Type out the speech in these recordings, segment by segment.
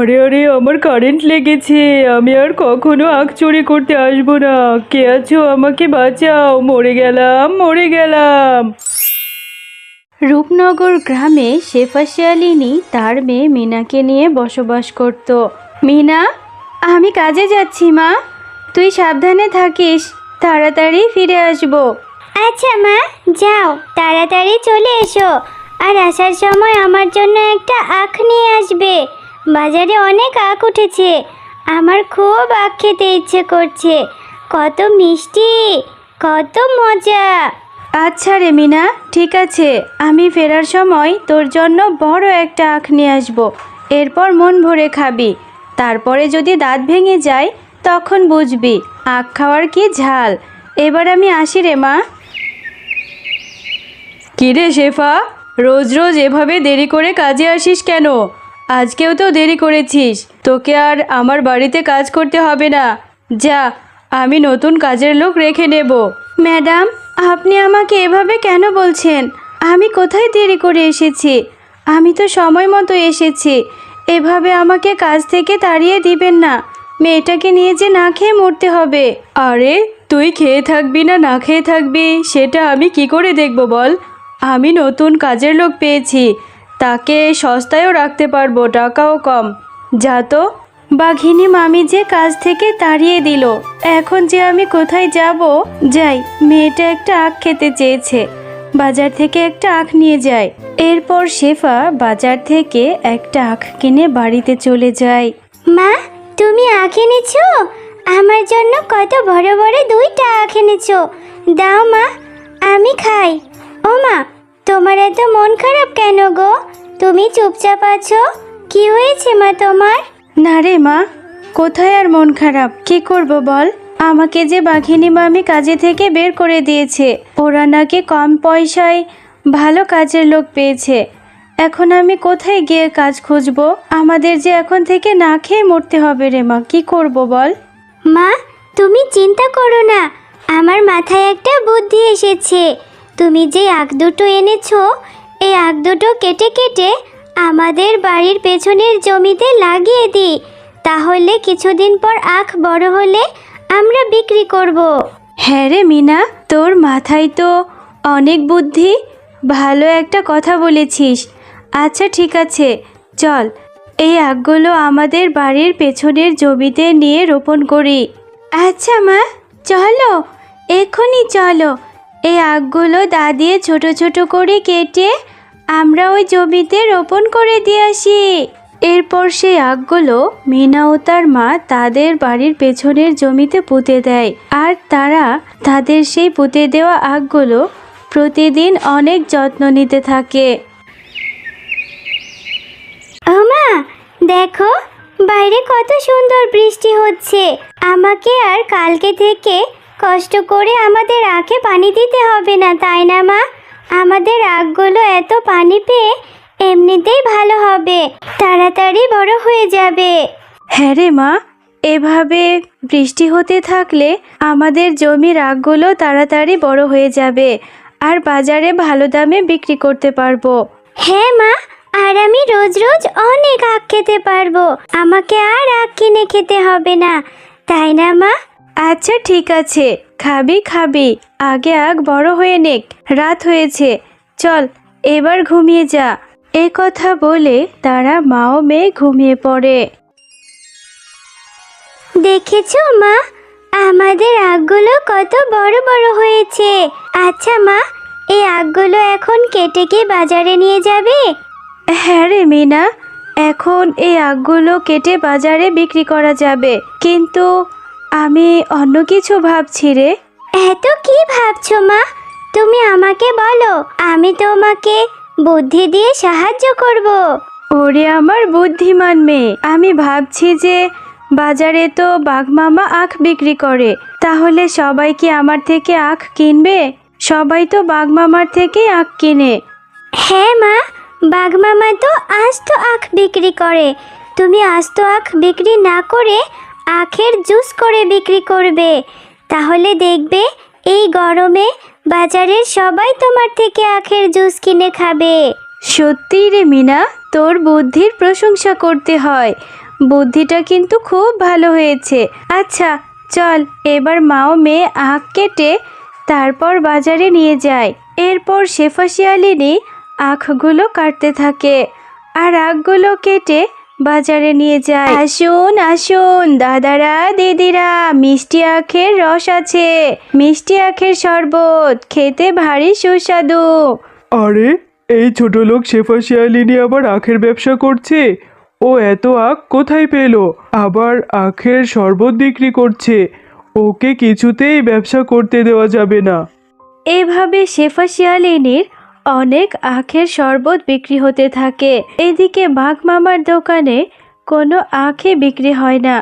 আরে আরে, আমার কারেন্ট লেগেছে। আমি আর কখনো আখ চুরি করতে আসবো না। কে আছো, আমাকে বাঁচাও, মরে গেলাম মরে গেলাম। রূপনগর গ্রামে শেফা শিয়ালিনী তার মেয়ে মিনাকে নিয়ে বসবাস করত। মিনা, আমি কাজে যাচ্ছি মা, তুই সাবধানে থাকিস, তাড়াতাড়ি ফিরে আসবো। আচ্ছা মা, যাও, তাড়াতাড়ি চলে এসো। আর আসার সময় আমার জন্য একটা আখ নিয়ে আসবে। বাজারে অনেক আখ উঠেছে, আমার খুব আখ খেতে ইচ্ছে করছে। কত মিষ্টি, কত মজা। আচ্ছা রে মিনা, ঠিক আছে, আমি ফেরার সময় তোর জন্য বড় একটা আখ নিয়ে আসবো। এরপর মন ভরে খাবি, তারপরে যদি দাঁত ভেঙে যায় তখন বুঝবি আখ খাওয়ার কি ঝাল। এবার আমি আসি রে মা। কিরে শেফা, রোজ রোজ এভাবে দেরি করে কাজে আসিস কেন? আজকেও তো দেরি করেছিস। তোকে আর আমার বাড়িতে কাজ করতে হবে না। যা, আমি নতুন কাজের লোক রেখে নেব। ম্যাডাম, আপনি আমাকে এভাবে কেন বলছেন? আমি কোথায় দেরি করে এসেছি? আমি তো সময় মতো এসেছি। এভাবে আমাকে কাজ থেকে তাড়িয়ে দিবেন না। মেয়েটাকে নিয়ে যে না খেয়ে মরতে হবে। আরে, তুই খেয়ে থাকবি না না খেয়ে থাকবি সেটা আমি কি করে দেখব বল? আমি নতুন কাজের লোক পেয়েছি, তাকে সস্তায়ও রাখতে পারবো, টাকাও কম। যা তো। বাঘিনী মামি যে কাজ থেকে তাড়িয়ে দিল, এখন যে আমি কোথায় যাব? যাই, মেয়েটা একটা আখ খেতে চেয়েছে, বাজার থেকে একটা আখ নিয়ে যায়। এরপর শেফা বাজার থেকে একটা আখ কিনে বাড়িতে চলে যায়। মা, তুমি আখ এনেছো? আমার জন্য কত বড় বড় দুইটা আখ এনেছো। দাও মা, আমি খাই। ও মা, তোমার এত মন খারাপ কেন গো? তুমি চুপচাপ আছো, কি হয়েছে মা তোমার? না রে মা, কোথায় আর মন খারাপ, কি করব বল? আমাকে যে বাঘিনী মামি কাজে থেকে বের করে দিয়েছে। ওরা নাকি কম পয়সায় ভালো কাজের লোক পেয়েছে। এখন আমি কোথায় গিয়ে কাজ খুঁজবো? আমাদের যে এখন থেকে না খেয়ে মরতে হবে রে মা, কি করব বল? মা, তুমি চিন্তা করো না, আমার মাথায় একটা বুদ্ধি এসেছে। তুমি যে আখ দুটো এনেছো, এই আখ দুটো কেটে কেটে আমাদের বাড়ির পেছনের জমিতে লাগিয়ে দিই। তাহলে কিছুদিন পর আখ বড় হলে আমরা বিক্রি করব। হ্যাঁ রে মিনা, তোর মাথায় তো অনেক বুদ্ধি, ভালো একটা কথা বলেছিস। আচ্ছা ঠিক আছে, চল এই আখগুলো আমাদের বাড়ির পেছনের জমিতে নিয়ে রোপণ করি। আচ্ছা মা, চলো, এক্ষুনি চলো। এই আখগুলো দা দিয়ে ছোট ছোট করে কেটে আমরা ওই জমিতে রোপণ করে দিয়ে আসি। এরপর সেই আখগুলো মিনা ও তার মা তাদের বাড়ির পেছনের জমিতে পুঁতে দেয়। আর তারা তাদের সেই পুঁতে দেওয়া আখগুলো প্রতিদিন অনেক যত্ন নিতে থাকে। ও মা, দেখো বাইরে কত সুন্দর বৃষ্টি হচ্ছে। আমাকে আর কালকে থেকে কষ্ট করে আমাদের আখে পানি দিতে হবে না, তাই না মা? আমাদের আখগুলো এত পানি পেয়ে এমনিতেই ভালো হবে, তাড়াতাড়ি বড় হয়ে যাবে। হ্যাঁ রে মা, এভাবে বৃষ্টি হতে থাকলে আমাদের জমির আখগুলো তাড়াতাড়ি বড় হয়ে যাবে আর বাজারে ভালো দামে বিক্রি করতে পারবো। হ্যাঁ মা, আর আমি রোজ রোজ অনেক আখ খেতে পারবো। আমাকে আর আখ কিনে খেতে হবে না, তাই না মা? আচ্ছা ঠিক আছে, খাবি খাবি, আগে আখ বড় হয়ে নেক, রাত হয়েছে, চল এবার ঘুমিয়ে যা। এ কথা বলে তারা মা ও মেয়ে ঘুমিয়ে পড়ে। দেখেছো মা, আমাদের আখগুলো কত বড় বড় হয়েছে। আচ্ছা মা, এই আখগুলো এখন কেটে কি বাজারে নিয়ে যাবে? হ্যাঁ রে মিনা, এখন এই আখগুলো কেটে বাজারে বিক্রি করা যাবে, কিন্তু আমি অন্য কিছু ভাবছি রে। এত কি ভাবছো মা? তুমি আমাকে বলো, আমি তোমাকে বুদ্ধি দিয়ে সাহায্য করব। ওরে আমার বুদ্ধিমান মেয়ে, আমি ভাবছি যে বাজারে তো বাঘমামা আখ বিক্রি করে, তাহলে সবাই কি আমার থেকে আখ কিনবে? সবাই তো বাঘমামার থেকেই আখ কিনে। হ্যাঁ মা, বাঘমামা তো আস্ত আখ বিক্রি করে। তুমি আস্ত আখ বিক্রি না করে আখের জুস করে বিক্রি করবে, তাহলে দেখবে এই গরমে বাজারের সবাই তোমার থেকে আখের জুস কিনে খাবে। সত্যি রে মিনা, তোর বুদ্ধির প্রশংসা করতে হয়। বুদ্ধিটা কিন্তু খুব ভালো হয়েছে। আচ্ছা চল, এবার মাও মেয়ে আখ কেটে তারপর বাজারে নিয়ে যায়। এরপর শেফা শিয়ালিনী আখগুলো কাটতে থাকে আর আখগুলো কেটে বাজারে নিয়ে যায়। আসুন আসুন দাদারা দিদিরা, মিষ্টি আখের রস আছে, মিষ্টি আখের শরবত, খেতে ভারী সুস্বাদু। আরে, এই ছোট লোক শেফা শিয়ালিনী আবার আখের ব্যবসা করছে। ও এত আখ কোথায় পেলো? আবার আখের শরবত বিক্রি করছে। ওকে কিছুতেই ব্যবসা করতে দেওয়া যাবে না। এভাবে শেফা শিয়ালিনীর অনেক আখের শরবত বিক্রি হতে থাকে। এদিকে বাঘ মামার দোকানে কোনো আখই বিক্রি হয় না।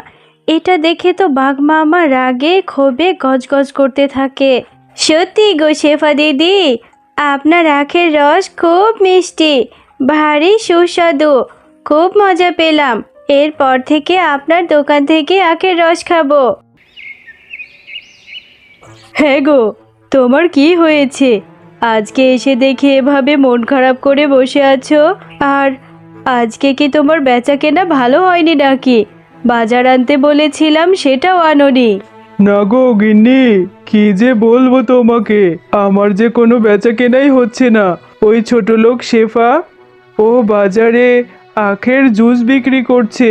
এটা দেখে তো বাঘ মামা রাগে ক্ষোভে গজগজ করতে থাকে। সত্যি গো শেফা দিদি, আপনার আখের রস খুব মিষ্টি, ভারী সুস্বাদু, খুব মজা পেলাম। এরপর থেকে আপনার দোকান থেকে আখের রস খাবো। হ্যাঁ গো, তোমার কি হয়েছে? আজকে এসে দেখে এভাবে মন খারাপ করে বসে আছো। আর আজকে কি তোমার বেচা কেনা ভালো হয়নি নাকি? বাজার আনতে বলেছিলাম সেটাও আনোনি। না গো গিন্নি, কি যে বলবো তোমাকে, আমার যে কোনো বেচা কেনাই হচ্ছে না। ওই ছোট লোক শেফা, ও বাজারে আখের জুস বিক্রি করছে।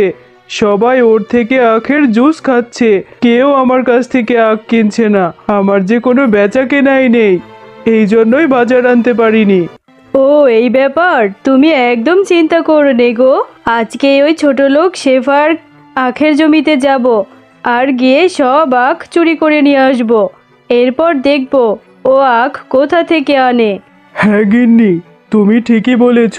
সবাই ওর থেকে আখের জুস খাচ্ছে, কেউ আমার কাছ থেকে আখ কিনছে না। আমার যে কোনো বেচা কেনাই নেই, এই জন্যই বাজার আনতে পারিনি। ও এই ব্যাপার, তুমি একদম চিন্তা করো নে গো। আজকে ওই ছোট লোক শেফার আখের জমিতে যাব আর গিয়ে সব আখ চুরি করে নিয়ে আসবো। এরপর দেখবো ও আখ কোথা থেকে আনে। হ্যাঁ গিন্নি, তুমি ঠিকই বলেছ।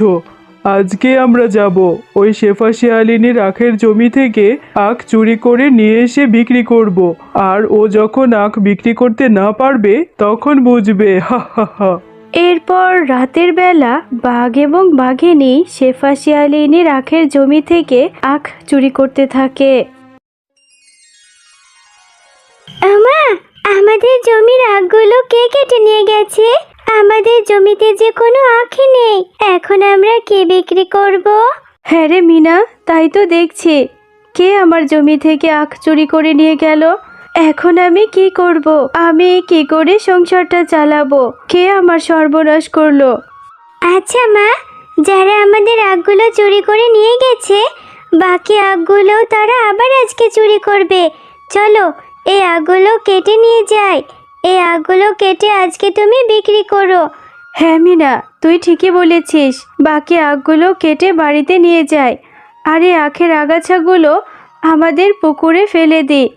আজকে আমরা যাব ওই শেফা শিয়ালিনীর আখের জমি থেকে আখ চুরি করে নিয়ে এসে বিক্রি করব। আর ও যখন আখ বিক্রি করতে না পারবে তখন বুঝবে। হা হা হা। এরপর রাতের বেলা বাঘ এবং বাঘিনী শেফা শিয়ালিনীর আখের জমি থেকে আখ চুরি করতে থাকে। আমা, আমাদের জমির আখগুলো কে কেটে নিয়ে গেছে? আমাদের জমিতে যে কোনো আখই নেই, এখন আমরা কি বিক্রি করব? হ্যাঁ রে মিনা, তাই তো দেখছি। কে আমার জমি থেকে আখ চুরি করে নিয়ে গেল? এখন আমি কি করব? আমি কি করে সংসারটা চালাবো? কে আমার সর্বনাশ করলো? আচ্ছা মা, যারা আমাদের আখগুলো চুরি করে নিয়ে গেছে, বাকি আখগুলো তারা আবার আজকে চুরি করবে। চলো এই আখগুলো কেটে নিয়ে যাই। এই আখগুলো কেটে আজকে তুমি বিক্রি করো। হ্যাঁ মিনা, তুই ঠিকই বলেছিস। বাকি আখগুলো কেটে বাড়িতে নিয়ে যাই, আর এই আখের আগাছাগুলো আমাদের পুকুরে ফেলে দিই।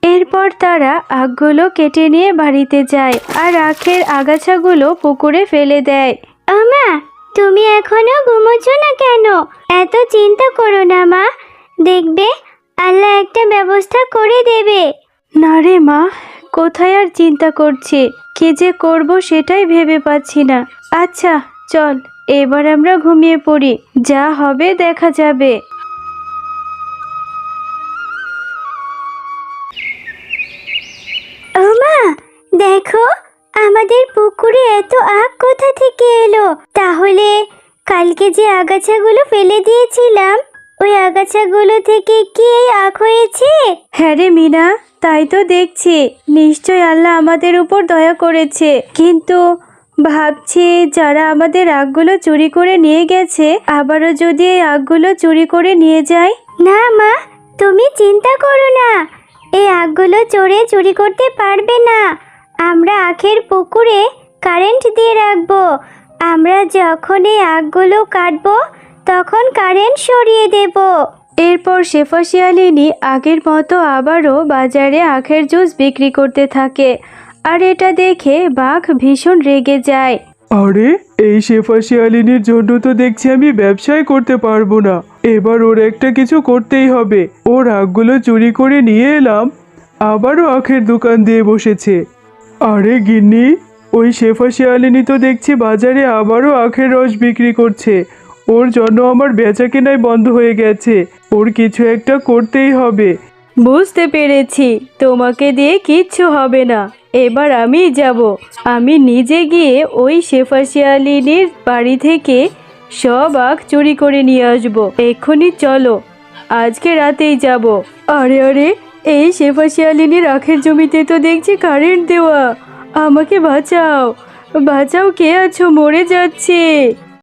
এরপর তারা আখগুলো কেটে নিয়ে বাড়িতে যায় আর আখের আগাছাগুলো পুকুরে ফেলে দেয়। আমা, তুমি এখনো ঘুমোচ্ছ না কেন? এত চিন্তা করো না মা, দেখবে আল্লাহ একটা ব্যবস্থা করে দেবে। না রে মা, কোথায় আর চিন্তা করছি, কি যে করব সেটাই ভেবে পাচ্ছি না। আচ্ছা চল, এবার আমরা ঘুমিয়ে পড়ি, যা হবে দেখা যাবে। ও মা, দেখো আমাদের পুকুরে এত আখ কোথা থেকে এলো? তাহলে কালকে যে আগাছাগুলো ফেলে দিয়েছিলাম, ওই আগাছাগুলো থেকে কি এই আখ হয়েছে? হ্যাঁ রে মিনা, তাই তো দেখছি। নিশ্চয় আল্লাহ আমাদের উপর দয়া করেছে। কিন্তু ভাবছি যারা আমাদের আখগুলো চুরি করে নিয়ে গেছে, আবারও যদি এই আখগুলো চুরি করে নিয়ে যায়। না মা, তুমি চিন্তা করো না, এই আখগুলো চোরে চুরি করতে পারবে না। আমরা আখের পুকুরে কারেন্ট দিয়ে রাখবো। আমরা যখন এই আখগুলো কাটবো তখন কারেন্ট সরিয়ে দেব। এরপর শেফা শিয়ালিনী আগের মতো আবারও বাজারে আখের জুস বিক্রি করতে থাকে। আর এটা দেখে বাঘ ভীষণ রেগে যায়। আরে, এই শেফা শিয়ালিনীর জন্য তো দেখছি আমি ব্যবসায় করতে পারবো না। এবার ওর একটা কিছু করতেই হবে। ওর আখগুলো চুরি করে নিয়ে এলাম, আবারও আখের দোকান দিয়ে বসেছে। আরে গিন্নি, ওই শেফা শিয়ালিনী তো দেখছি বাজারে আবারও আখের রস বিক্রি করছে। ওর জন্য আমার বেচা কেনাই বন্ধ হয়ে গেছে। ওর কিছু একটা করতেই হবে। বুঝতে পেরেছি, তোমাকে দিয়ে কিচ্ছু হবে না। এবার আমি যাব, আমি নিজে গিয়ে ওই শেফা শিয়ালিনীর বাড়ি থেকে সব আখ চুরি করে নিয়ে আসবো। এক্ষুনি চলো। আজকে রাতেই যাব। আরে আরে, এই শেফা শিয়ালিনীর আখের জমিতে তো দেখছি কারেন্ট দেওয়া। আমাকে বাঁচাও, বাঁচাও, কে আছো? মরে যাচ্ছে।